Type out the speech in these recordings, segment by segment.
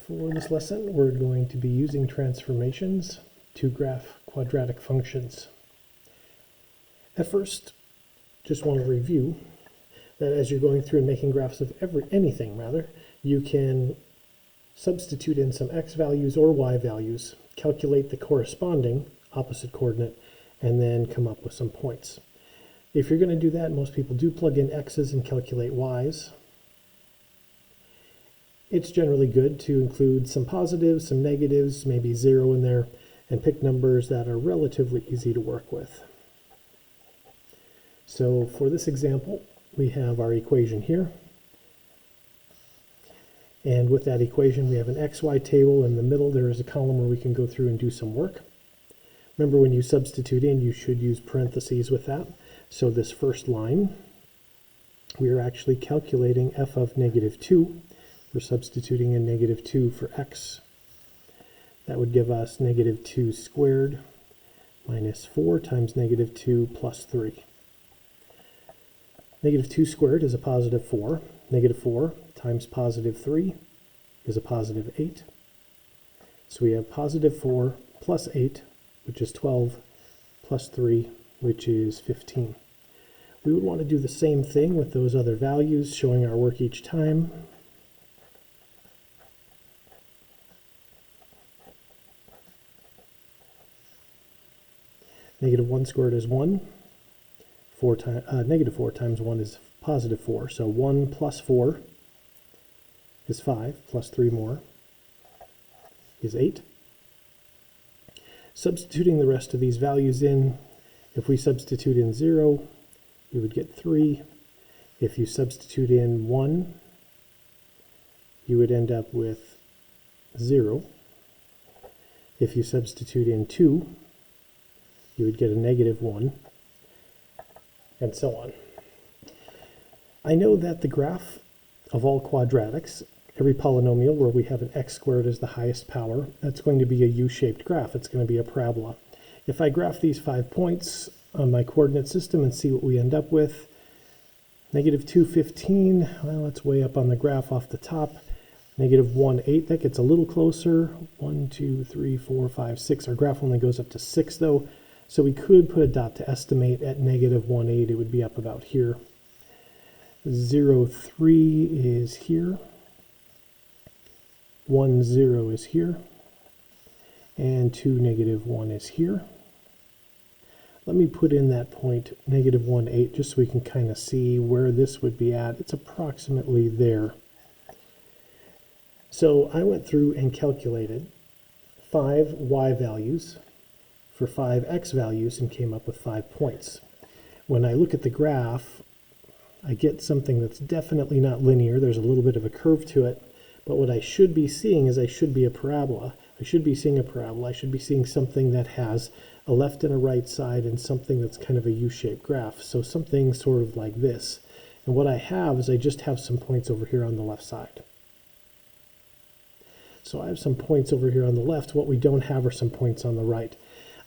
For this lesson, we're going to be using transformations to graph quadratic functions. At first, just want to review that as you're going through and making graphs of anything, you can substitute in some x values or y values, calculate the corresponding opposite coordinate, and then come up with some points. If you're going to do that, most people do plug in x's and calculate y's. It's generally good to include some positives, some negatives, maybe 0 in there, and pick numbers that are relatively easy to work with. So for this example, we have our equation here. And with that equation, we have an xy table. In the middle, there is a column where we can go through and do some work. Remember, when you substitute in, you should use parentheses with that. So this first line, we are actually calculating f of -2. We're substituting in -2 for x. That would give us -2 squared minus 4 times -2 plus 3. -2 squared is a positive 4. -4 times positive 3 is a positive 8. So we have positive 4 plus 8, which is 12, plus 3, which is 15. We would want to do the same thing with those other values, showing our work each time. -1 squared is 1. -4 times 1 is positive 4. So 1 plus 4 is 5, plus 3 more is 8. Substituting the rest of these values in, if we substitute in 0, you would get 3. If you substitute in 1, you would end up with 0. If you substitute in 2, you would get a -1, and so on. I know that the graph of all quadratics, every polynomial where we have an x squared as the highest power, that's going to be a U-shaped graph. It's going to be a parabola. If I graph these 5 points on my coordinate system and see what we end up with, -2, 15, well, that's way up on the graph off the top. -1, 8, that gets a little closer. 1, 2, 3, 4, 5, 6. Our graph only goes up to 6, though. So we could put a dot to estimate at -1, 8. It would be up about here. 0, 3 is here. 1, 0 is here. And 2, -1 is here. Let me put in that point, -1, 8, just so we can kind of see where this would be at. It's approximately there. So I went through and calculated 5 y values for 5 x values and came up with 5 points. When I look at the graph, I get something that's definitely not linear. There's a little bit of a curve to it, but what I should be seeing is I should be a parabola. I should be seeing a parabola. I should be seeing something that has a left and a right side and something that's kind of a U-shaped graph. So something sort of like this. And what I have is I just have some points over here on the left side. So I have some points over here on the left. What we don't have are some points on the right.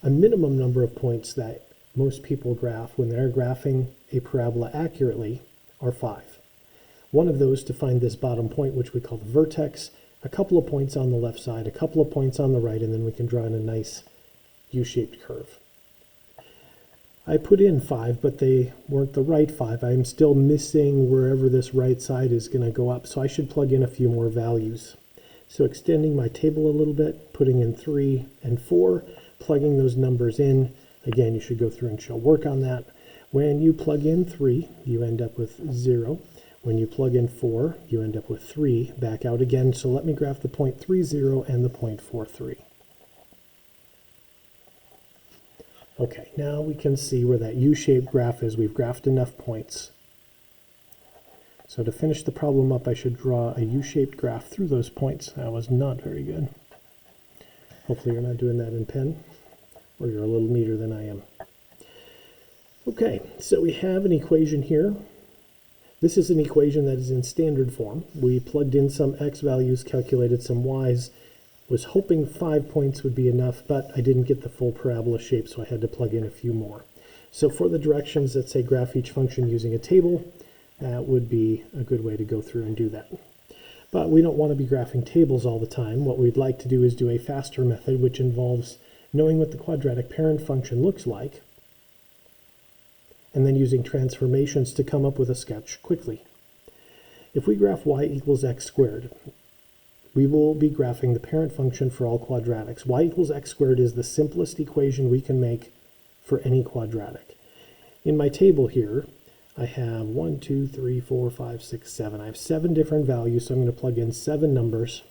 A minimum number of points that most people graph when they're graphing a parabola accurately are 5. One of those to find this bottom point, which we call the vertex, a couple of points on the left side, a couple of points on the right, and then we can draw in a nice U-shaped curve. I put in 5, but they weren't the right 5. I'm still missing wherever this right side is going to go up, so I should plug in a few more values. So extending my table a little bit, putting in 3 and 4, plugging those numbers in. Again, you should go through and show work on that. When you plug in 3, you end up with 0. When you plug in 4, you end up with 3. Back out again. So let me graph the point 3, 0 and the point 4, 3. Okay, now we can see where that U-shaped graph is. We've graphed enough points. So to finish the problem up, I should draw a U-shaped graph through those points. That was not very good. Hopefully you're not doing that in pen, or you're a little neater than I am. Okay, so we have an equation here. This is an equation that is in standard form. We plugged in some x values, calculated some y's, was hoping 5 points would be enough, but I didn't get the full parabola shape, so I had to plug in a few more. So for the directions that say graph each function using a table, that would be a good way to go through and do that. But we don't want to be graphing tables all the time. What we'd like to do is do a faster method, which involves knowing what the quadratic parent function looks like, and then using transformations to come up with a sketch quickly. If we graph y equals x squared, we will be graphing the parent function for all quadratics. Y equals x squared is the simplest equation we can make for any quadratic. In my table here, I have 1, 2, 3, 4, 5, 6, 7. I have 7 different values, so I'm going to plug in 7 numbers.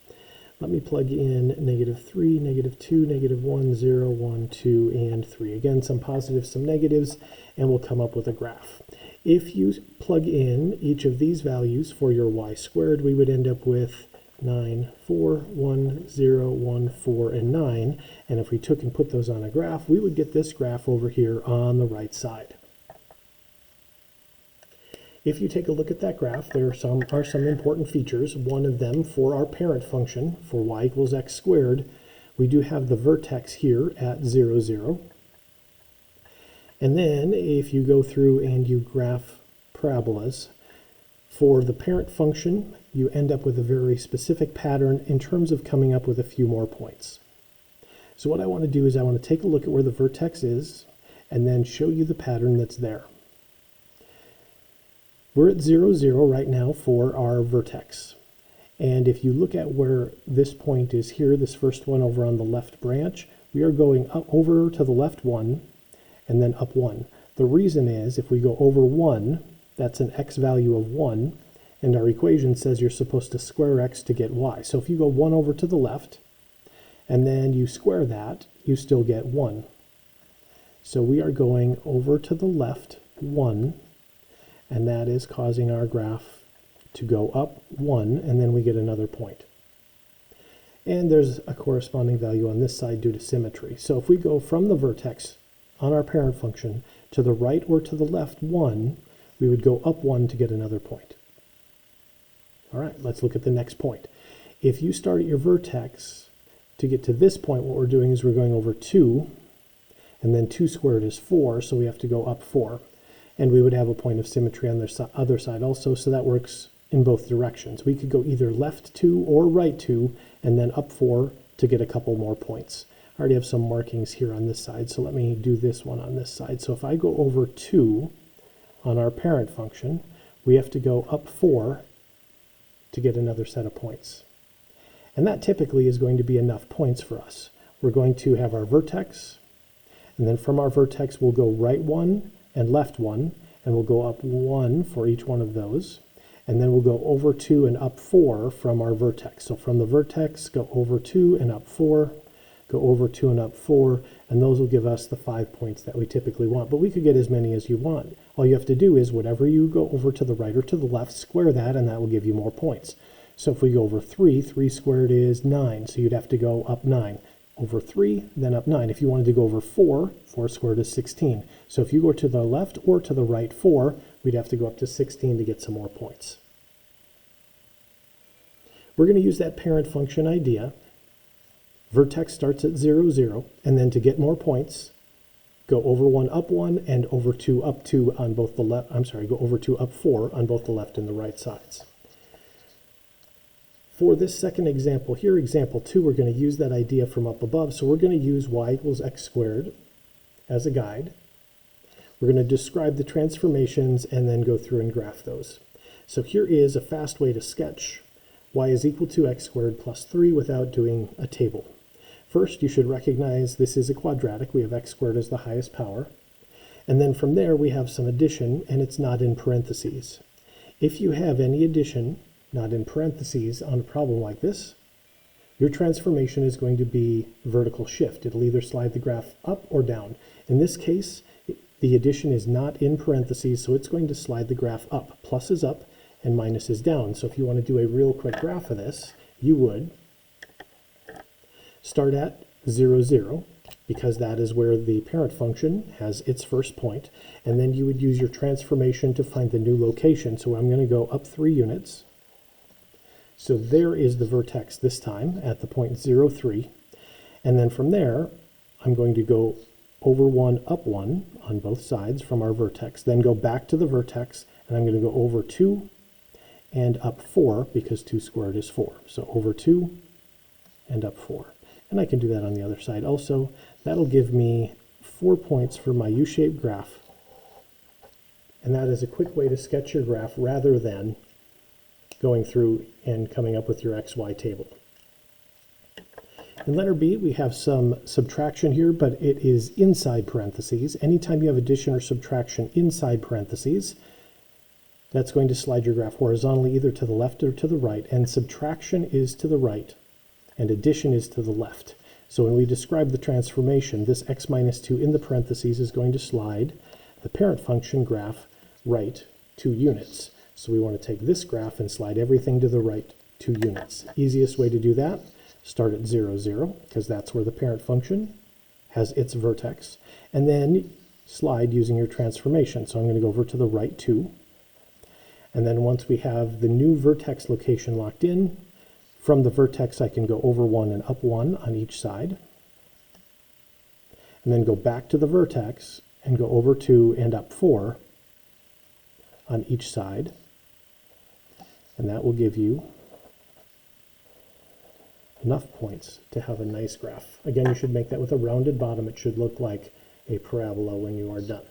Let me plug in -3, -2, -1, 0, 1, 2, and 3. Again, some positives, some negatives, and we'll come up with a graph. If you plug in each of these values for your y squared, we would end up with 9, 4, 1, 0, 1, 4, and 9. And if we took and put those on a graph, we would get this graph over here on the right side. If you take a look at that graph, there are some important features. One of them, for our parent function, for y equals x squared, we do have the vertex here at 0, 0. And then if you go through and you graph parabolas, for the parent function, you end up with a very specific pattern in terms of coming up with a few more points. So what I want to do is I want to take a look at where the vertex is and then show you the pattern that's there. We're at 0, 0 right now for our vertex. And if you look at where this point is here, this first one over on the left branch, we are going up over to the left 1 and then up 1. The reason is if we go over 1, that's an x value of 1, and our equation says you're supposed to square x to get y. So if you go 1 over to the left and then you square that, you still get 1. So we are going over to the left 1, and that is causing our graph to go up 1, and then we get another point. And there's a corresponding value on this side due to symmetry. So if we go from the vertex on our parent function to the right or to the left 1, we would go up 1 to get another point. All right, let's look at the next point. If you start at your vertex, to get to this point, what we're doing is we're going over 2, and then 2 squared is 4, so we have to go up 4. And we would have a point of symmetry on the other side also, so that works in both directions. We could go either left 2 or right 2, and then up 4 to get a couple more points. I already have some markings here on this side, so let me do this one on this side. So if I go over 2 on our parent function, we have to go up 4 to get another set of points. And that typically is going to be enough points for us. We're going to have our vertex, and then from our vertex we'll go right 1 and left 1, and we'll go up 1 for each one of those, and then we'll go over 2 and up 4 from our vertex. So from the vertex, go over 2 and up 4, go over 2 and up 4, and those will give us the 5 points that we typically want. But we could get as many as you want. All you have to do is whatever you go over to the right or to the left, square that, and that will give you more points. So if we go over 3, 3 squared is 9, so you'd have to go up 9. Over 3, then up 9. If you wanted to go over 4, 4 squared is 16. So if you go to the left or to the right 4, we'd have to go up to 16 to get some more points. We're going to use that parent function idea. Vertex starts at 0, 0, and then to get more points, go over 1, up 1, and over 2, up 2 on both the left, go over 2, up 4 on both the left and the right sides. For this second example here, example 2, we're going to use that idea from up above. So we're going to use y equals x squared as a guide. We're going to describe the transformations and then go through and graph those. So here is a fast way to sketch y is equal to x squared plus 3 without doing a table. First, you should recognize this is a quadratic. We have x squared as the highest power. And then from there, we have some addition, and it's not in parentheses. If you have any addition not in parentheses on a problem like this, your transformation is going to be vertical shift. It'll either slide the graph up or down. In this case, the addition is not in parentheses, so it's going to slide the graph up. Plus is up and minus is down. So if you want to do a real quick graph of this, you would start at 0, 0, because that is where the parent function has its first point, and then you would use your transformation to find the new location. So I'm going to go up 3 units. So there is the vertex this time at the point 0, 3. And then from there, I'm going to go over 1, up 1 on both sides from our vertex. Then go back to the vertex, and I'm going to go over 2 and up 4, because 2 squared is 4. So over 2 and up 4. And I can do that on the other side also. That'll give me 4 points for my U-shaped graph. And that is a quick way to sketch your graph rather than going through and coming up with your XY table. In letter B, we have some subtraction here, but it is inside parentheses. Anytime you have addition or subtraction inside parentheses, that's going to slide your graph horizontally either to the left or to the right, and subtraction is to the right, and addition is to the left. So when we describe the transformation, this x minus 2 in the parentheses is going to slide the parent function graph right 2 units. So we want to take this graph and slide everything to the right 2 units. Easiest way to do that, start at 0, 0, because that's where the parent function has its vertex, and then slide using your transformation. So I'm going to go over to the right 2. And then once we have the new vertex location locked in, from the vertex I can go over 1 and up 1 on each side. And then go back to the vertex and go over 2 and up 4 on each side. And that will give you enough points to have a nice graph. Again, you should make that with a rounded bottom. It should look like a parabola when you are done.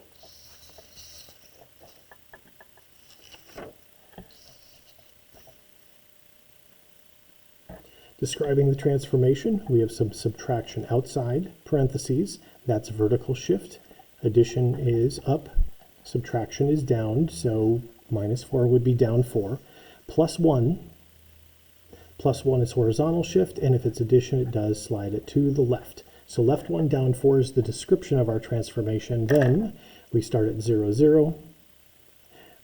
Describing the transformation, we have some subtraction outside parentheses. That's vertical shift. Addition is up, subtraction is down, so minus 4 would be down 4. Plus 1 is horizontal shift, and if it's addition, it does slide it to the left. So left 1, down 4 is the description of our transformation. Then we start at 0, 0.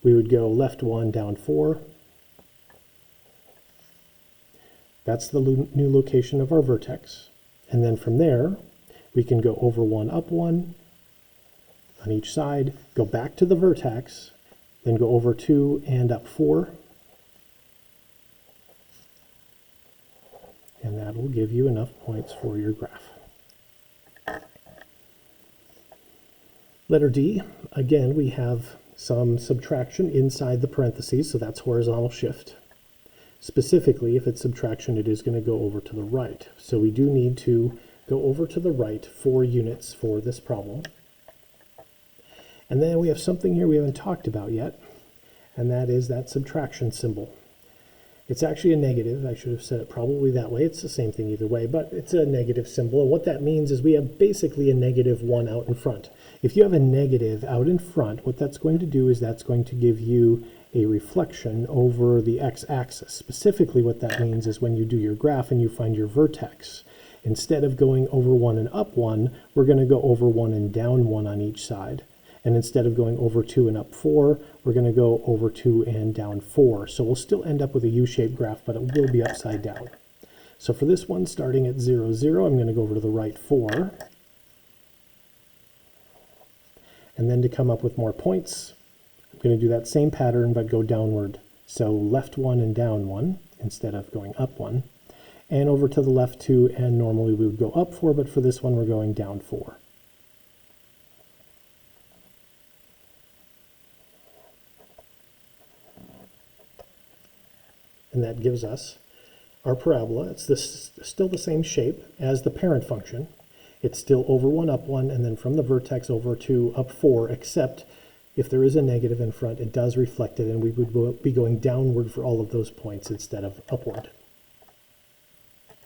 We would go left 1, down 4. That's the new location of our vertex. And then from there, we can go over 1, up 1 on each side, go back to the vertex, then go over 2 and up 4. And that will give you enough points for your graph. Letter D, again, we have some subtraction inside the parentheses, so that's horizontal shift. Specifically, if it's subtraction, it is going to go over to the right. So we do need to go over to the right 4 units for this problem. And then we have something here we haven't talked about yet, and that is that subtraction symbol. It's actually a negative. I should have said it probably that way. It's the same thing either way, but it's a negative symbol. And what that means is we have basically a -1 out in front. If you have a negative out in front, what that's going to do is that's going to give you a reflection over the x-axis. Specifically, what that means is when you do your graph and you find your vertex, instead of going over 1 and up 1, we're going to go over 1 and down 1 on each side. And instead of going over 2 and up 4, we're going to go over 2 and down 4. So we'll still end up with a U-shaped graph, but it will be upside down. So for this one, starting at 0, 0, I'm going to go over to the right 4. And then to come up with more points, I'm going to do that same pattern, but go downward. So left 1 and down 1, instead of going up 1. And over to the left 2, and normally we would go up 4, but for this one, we're going down 4. And that gives us our parabola. It's still the same shape as the parent function. It's still over 1, up 1, and then from the vertex over 2, up 4, except if there is a negative in front, it does reflect it, and we would be going downward for all of those points instead of upward.